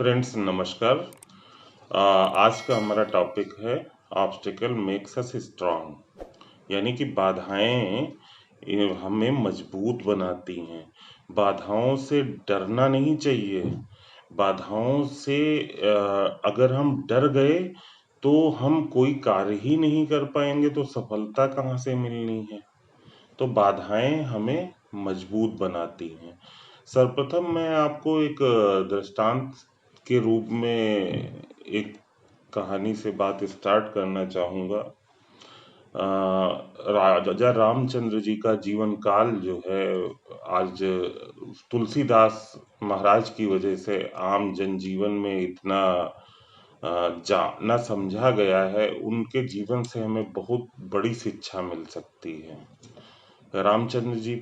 Friends नमस्कार। आज का हमारा टॉपिक है ऑब्स्टिकल मेक्स अस स्ट्रांग, यानी कि बाधाएं हमें मजबूत बनाती हैं। बाधाओं से डरना नहीं चाहिए। बाधाओं से अगर हम डर गए तो हम कोई कार्य ही नहीं कर पाएंगे, तो सफलता कहाँ से मिलनी है। तो बाधाएं हमें मजबूत बनाती हैं। सर्वप्रथम मैं आपको एक दृष्टांत के रूप में एक कहानी से बात स्टार्ट करना चाहूँगा। राजा रामचंद्र जी का जीवन काल जो है, आज तुलसीदास महाराज की वजह से आम जनजीवन में इतना जाना समझा गया है। उनके जीवन से हमें बहुत बड़ी शिक्षा मिल सकती है। रामचंद्र जी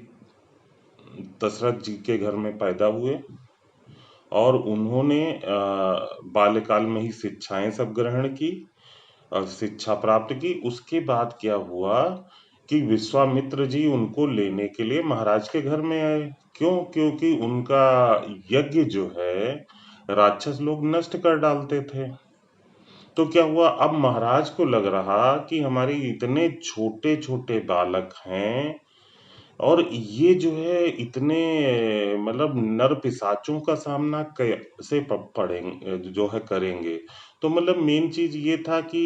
दशरथ जी के घर में पैदा हुए और उन्होंने बाल्यकाल में ही शिक्षाएं सब ग्रहण की और शिक्षा प्राप्त की। उसके बाद क्या हुआ कि विश्वामित्र जी उनको लेने के लिए महाराज के घर में आए। क्यों? क्योंकि उनका यज्ञ जो है राक्षस लोग नष्ट कर डालते थे। तो क्या हुआ, अब महाराज को लग रहा कि हमारे इतने छोटे छोटे बालक हैं और ये जो है इतने मतलब नर पिशाचों का सामना कैसे पड़ेंगे, जो है करेंगे। तो मतलब मेन चीज ये था कि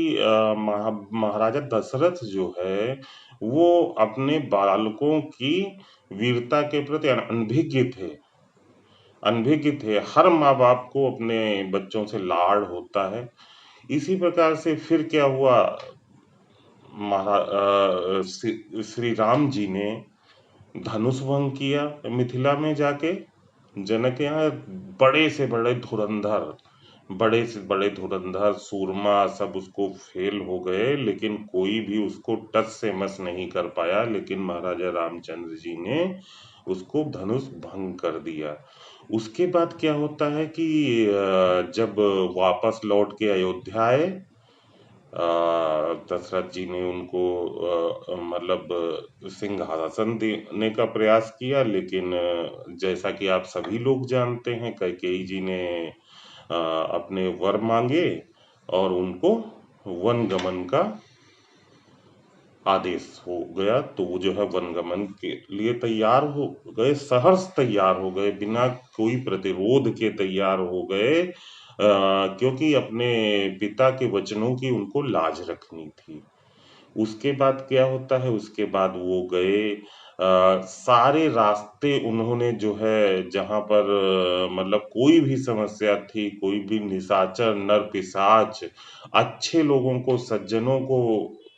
महाराजा दशरथ जो है वो अपने बालकों की वीरता के प्रति अनभिज्ञ थे। हर माँ बाप को अपने बच्चों से लाड होता है। इसी प्रकार से फिर क्या हुआ, श्री राम जी ने धनुष भंग किया मिथिला में जाके। जनक के यहाँ बड़े से बड़े धुरंधर सूरमा सब उसको फेल हो गए, लेकिन कोई भी उसको टस से मस नहीं कर पाया। लेकिन महाराजा रामचंद्र जी ने उसको धनुष भंग कर दिया। उसके बाद क्या होता है कि जब वापस लौट के अयोध्या आए, दशरथ जी ने उनको मतलब सिंहासन देने का प्रयास किया, लेकिन जैसा कि आप सभी लोग जानते हैं, कैकेयी जी ने अपने वर मांगे और उनको वनगमन का आदेश हो गया। तो वो जो है वनगमन के लिए तैयार हो गए, सहर्ष तैयार हो गए, बिना कोई प्रतिरोध के तैयार हो गए, क्योंकि अपने पिता के वचनों की उनको लाज रखनी थी। उसके बाद क्या होता है, उसके बाद वो गए, सारे रास्ते उन्होंने जो है जहां पर मतलब कोई भी समस्या थी, कोई भी निशाचर नर पिशाच अच्छे लोगों को, सज्जनों को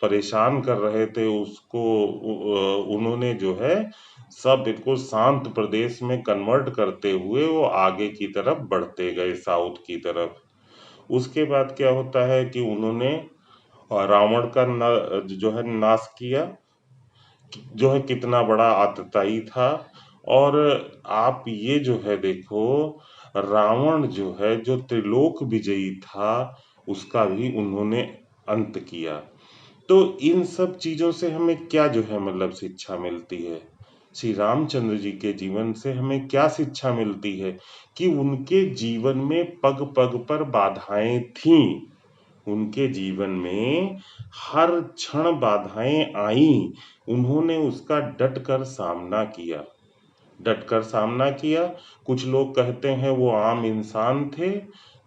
परेशान कर रहे थे, उसको उन्होंने जो है सब बिल्कुल शांत प्रदेश में कन्वर्ट करते हुए वो आगे की तरफ बढ़ते गए, साउथ की तरफ। उसके बाद क्या होता है कि उन्होंने रावण का जो है नाश किया, जो है कितना बड़ा आतताई था। और आप ये जो है देखो, रावण जो है जो त्रिलोक विजयी था, उसका भी उन्होंने अंत किया। तो इन सब चीजों से हमें क्या जो है मतलब शिक्षा मिलती है। श्री रामचंद्र जी के जीवन से हमें क्या शिक्षा मिलती है कि उनके जीवन में पग पग पर बाधाएं थीं। उनके जीवन में हर क्षण बाधाएं आईं, उन्होंने उसका डट कर सामना किया। कुछ लोग कहते हैं वो आम इंसान थे,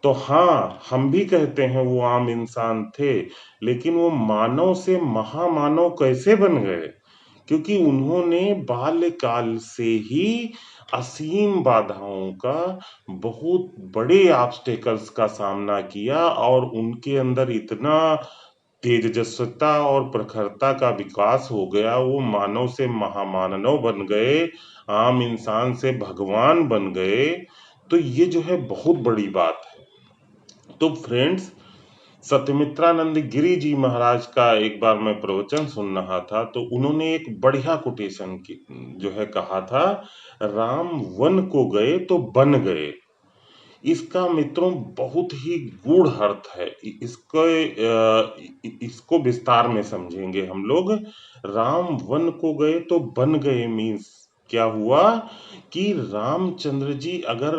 तो हाँ, हम भी कहते हैं वो आम इंसान थे, लेकिन वो मानव से महामानव कैसे बन गए? क्योंकि उन्होंने बाल्यकाल से ही असीम बाधाओं का, बहुत बड़े ऑब्स्टेकल्स का सामना किया और उनके अंदर इतना तेजस्विता और प्रखरता का विकास हो गया, वो मानव से महामानव बन गए, आम इंसान से भगवान बन गए। तो ये जो है बहुत बड़ी बात है। तो फ्रेंड्स, सत्यमित्रानंद गिरी जी महाराज का एक बार मैं प्रवचन सुन रहा था, तो उन्होंने एक बढ़िया कोटेशन की जो है कहा था, राम वन को गए तो बन गए। इसका मित्रों बहुत ही गूढ़ अर्थ है। इसको विस्तार में समझेंगे हम लोग। राम वन को गए तो बन गए मीन्स क्या हुआ कि रामचंद्र जी अगर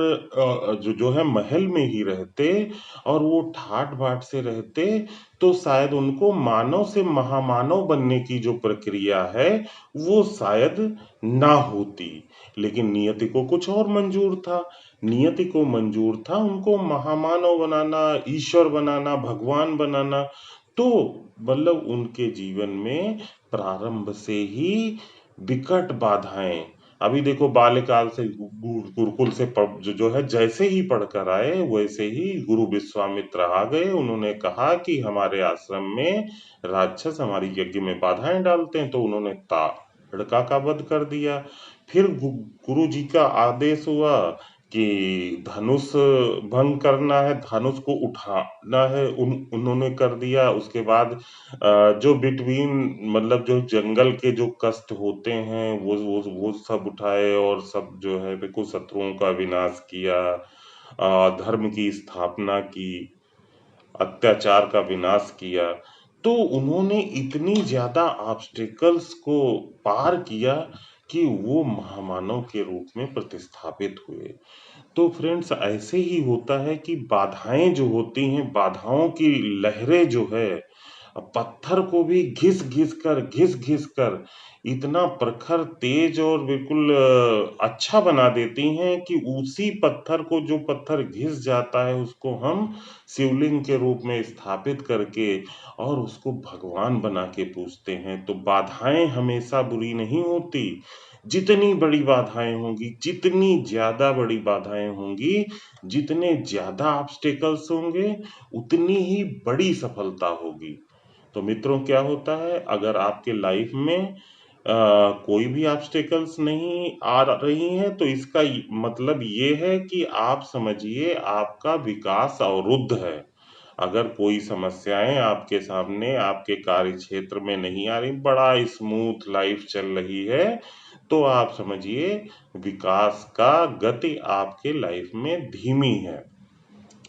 जो है महल में ही रहते और वो ठाट बाट से रहते, तो शायद उनको मानव से महामानव बनने की जो प्रक्रिया है वो शायद ना होती। लेकिन नियति को कुछ और मंजूर था। नियति को मंजूर था उनको महामानव बनाना, ईश्वर बनाना, भगवान बनाना। तो मतलब उनके जीवन में प्रारंभ से ही विकट बाधाएं। अभी देखो बाल्यकाल से गुरुकुल से जो है जैसे ही पढ़कर आए वैसे ही गुरु विश्वामित्र आ गए। उन्होंने कहा कि हमारे आश्रम में राक्षस हमारी यज्ञ में बाधाएं डालते हैं, तो उन्होंने ताड़का का वध कर दिया। फिर गुरु जी का आदेश हुआ कि धनुष भंग करना है, धनुष को उठाना है, उन्होंने कर दिया। उसके बाद जो बिटवीन मतलब जो जंगल के जो कष्ट होते हैं वो सब उठाए और सब जो है बिल्कुल शत्रुओं का विनाश किया, धर्म की स्थापना की, अत्याचार का विनाश किया। तो उन्होंने इतनी ज्यादा ऑब्स्टेकल्स को पार किया कि वो महामानव के रूप में प्रतिस्थापित हुए। तो फ्रेंड्स ऐसे ही होता है कि बाधाएं जो होती हैं, बाधाओं की लहरें जो है पत्थर को भी घिस घिस कर इतना प्रखर तेज और बिल्कुल अच्छा बना देती हैं कि उसी पत्थर को, जो पत्थर घिस जाता है, उसको हम शिवलिंग के रूप में स्थापित करके और उसको भगवान बना के पूजते हैं। तो बाधाएं हमेशा बुरी नहीं होती। जितनी बड़ी बाधाएं होंगी, जितनी ज्यादा बड़ी बाधाएं होंगी, जितने ज्यादा ऑब्स्टेकल्स होंगे, उतनी ही बड़ी सफलता होगी। तो मित्रों क्या होता है, अगर आपके लाइफ में कोई भी ऑब्स्टेकल्स नहीं आ रही हैं, तो इसका मतलब ये है कि आप समझिए आपका विकास अवरुद्ध है। अगर कोई समस्याएं आपके सामने आपके कार्य क्षेत्र में नहीं आ रही, बड़ा स्मूथ लाइफ चल रही है, तो आप समझिए विकास का गति आपके लाइफ में धीमी है।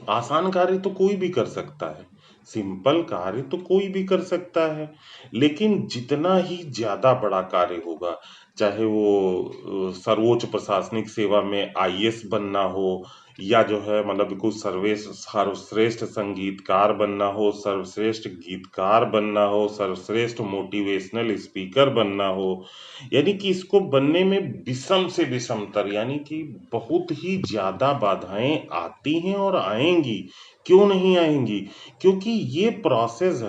आसान कार्य तो कोई भी कर सकता है, सिंपल कार्य तो कोई भी कर सकता है, लेकिन जितना ही ज्यादा बड़ा कार्य होगा, चाहे वो सर्वोच्च प्रशासनिक सेवा में आईएएस बनना हो, या जो है मतलब कोई सर्वश्रेष्ठ संगीतकार बनना हो, सर्वश्रेष्ठ गीतकार बनना हो, सर्वश्रेष्ठ मोटिवेशनल स्पीकर बनना हो, यानी कि इसको बनने में विषम से विषमतर यानी कि बहुत ही ज्यादा बाधाएं आती हैं और आएंगी। क्यों नहीं आएंगी? क्योंकि ये प्रोसेस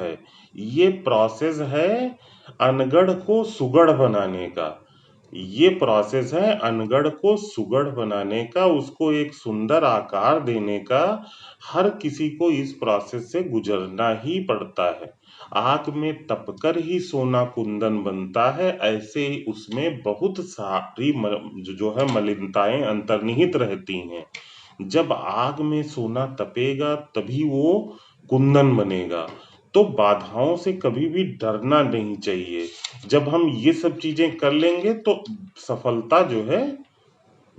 है अनगढ़ को सुगढ़ बनाने का। ये प्रोसेस है अनगढ़ को सुगढ़ बनाने का, उसको एक सुंदर आकार देने का। हर किसी को इस प्रोसेस से गुजरना ही पड़ता है। आग में तपकर ही सोना कुंदन बनता है, ऐसे ही उसमें बहुत सारी जो है मलिनताएं अंतर्निहित रहती हैं। जब आग में सोना तपेगा तभी वो कुंदन बनेगा। तो बाधाओं से कभी भी डरना नहीं चाहिए। जब हम ये सब चीजें कर लेंगे तो सफलता जो है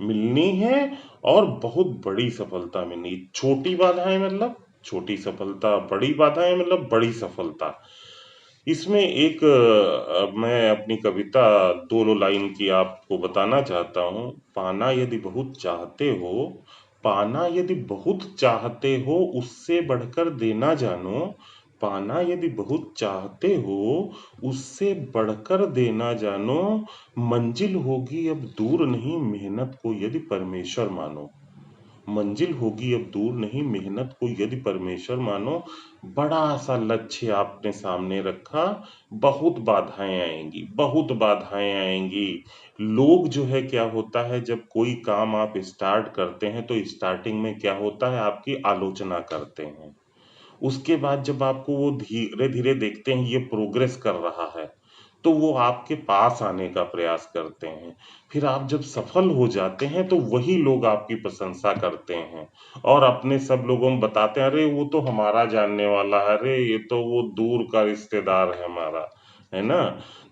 मिलनी है, और बहुत बड़ी सफलता मिलनी। छोटी बाधाएं मतलब छोटी सफलता, बड़ी बाधाएं मतलब बड़ी सफलता। इसमें एक मैं अपनी कविता दो लाइन की आपको बताना चाहता हूँ। पाना यदि बहुत चाहते हो, पाना यदि बहुत चाहते हो, उससे बढ़कर देना जानो। पाना यदि बहुत चाहते हो, उससे बढ़कर देना जानो। मंजिल होगी अब दूर नहीं, मेहनत को यदि परमेश्वर मानो। मंजिल होगी अब दूर नहीं, मेहनत को यदि परमेश्वर मानो। बड़ा सा लक्ष्य आपने सामने रखा, बहुत बाधाएं आएंगी, बहुत बाधाएं आएंगी। लोग जो है क्या होता है, जब कोई काम आप स्टार्ट करते हैं तो स्टार्टिंग में क्या होता है, आपकी आलोचना करते हैं। उसके बाद जब आपको वो धीरे धीरे देखते हैं ये प्रोग्रेस कर रहा है, तो वो आपके पास आने का प्रयास करते हैं। फिर आप जब सफल हो जाते हैं तो वही लोग आपकी प्रशंसा करते हैं और अपने सब लोगों में बताते हैं, अरे वो तो हमारा जानने वाला है, अरे ये तो वो दूर का रिश्तेदार है हमारा, है ना।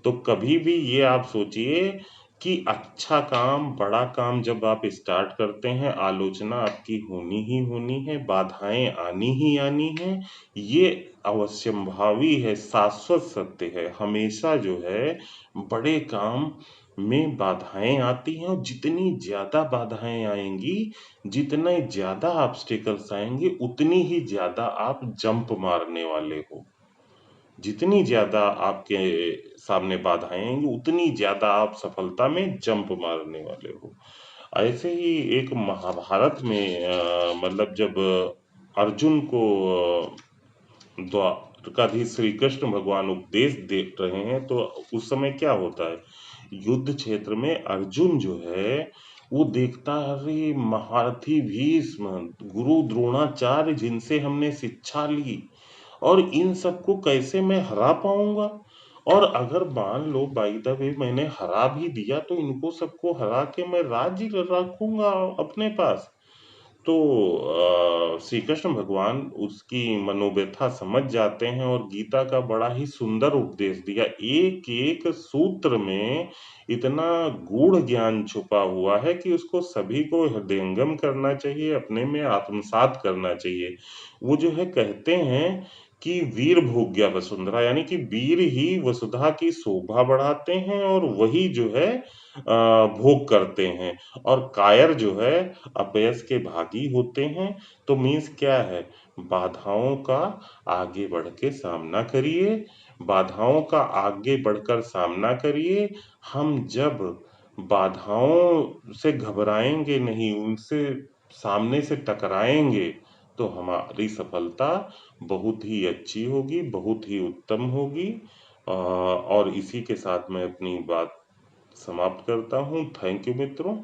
तो कभी भी ये आप सोचिए कि अच्छा काम, बड़ा काम जब आप स्टार्ट करते हैं, आलोचना आपकी होनी ही होनी है, बाधाएं आनी ही आनी है। ये अवश्यंभावी है, शाश्वत सत्य है। हमेशा जो है बड़े काम में बाधाएं आती हैं, और जितनी ज्यादा बाधाएं आएंगी, जितने ज्यादा ऑब्स्टिकल्स आएंगे, उतनी ही ज्यादा आप जंप मारने वाले हो। जितनी ज्यादा आपके सामने बाधाएं आएंगी, उतनी ज्यादा आप सफलता में जंप मारने वाले हो। ऐसे ही एक महाभारत में मतलब जब अर्जुन को द्वारकाधीश श्री कृष्ण भगवान उपदेश दे रहे हैं, तो उस समय क्या होता है, युद्ध क्षेत्र में अर्जुन जो है वो देखता है, अरे महारथी भीष्म, गुरु द्रोणाचार्य जिनसे हमने शिक्षा ली, और इन सबको कैसे मैं हरा पाऊंगा। और अगर मान लो बाई द वे मैंने हरा भी दिया, तो इनको सबको हरा के मैं राज्य रखूंगा अपने पास। तो श्री कृष्ण भगवान उसकी मनोव्यथा समझ जाते हैं, और गीता का बड़ा ही सुंदर उपदेश दिया। एक एक सूत्र में इतना गूढ़ ज्ञान छुपा हुआ है कि उसको सभी को हृदयंगम करना चाहिए, अपने में आत्मसात करना चाहिए। वो जो है कहते हैं कि वीर भोग्या वसुंधरा, यानी कि वीर ही वसुधा की शोभा बढ़ाते हैं, और वही जो है भोग करते हैं। और कायर जो है अपयश के भागी होते हैं। तो मीन्स क्या है, बाधाओं का आगे बढ़ के सामना करिए, बाधाओं का आगे बढ़कर सामना करिए। हम जब बाधाओं से घबराएंगे नहीं, उनसे सामने से टकराएंगे, तो हमारी सफलता बहुत ही अच्छी होगी, बहुत ही उत्तम होगी। और इसी के साथ मैं अपनी बात समाप्त करता हूँ। थैंक यू मित्रों।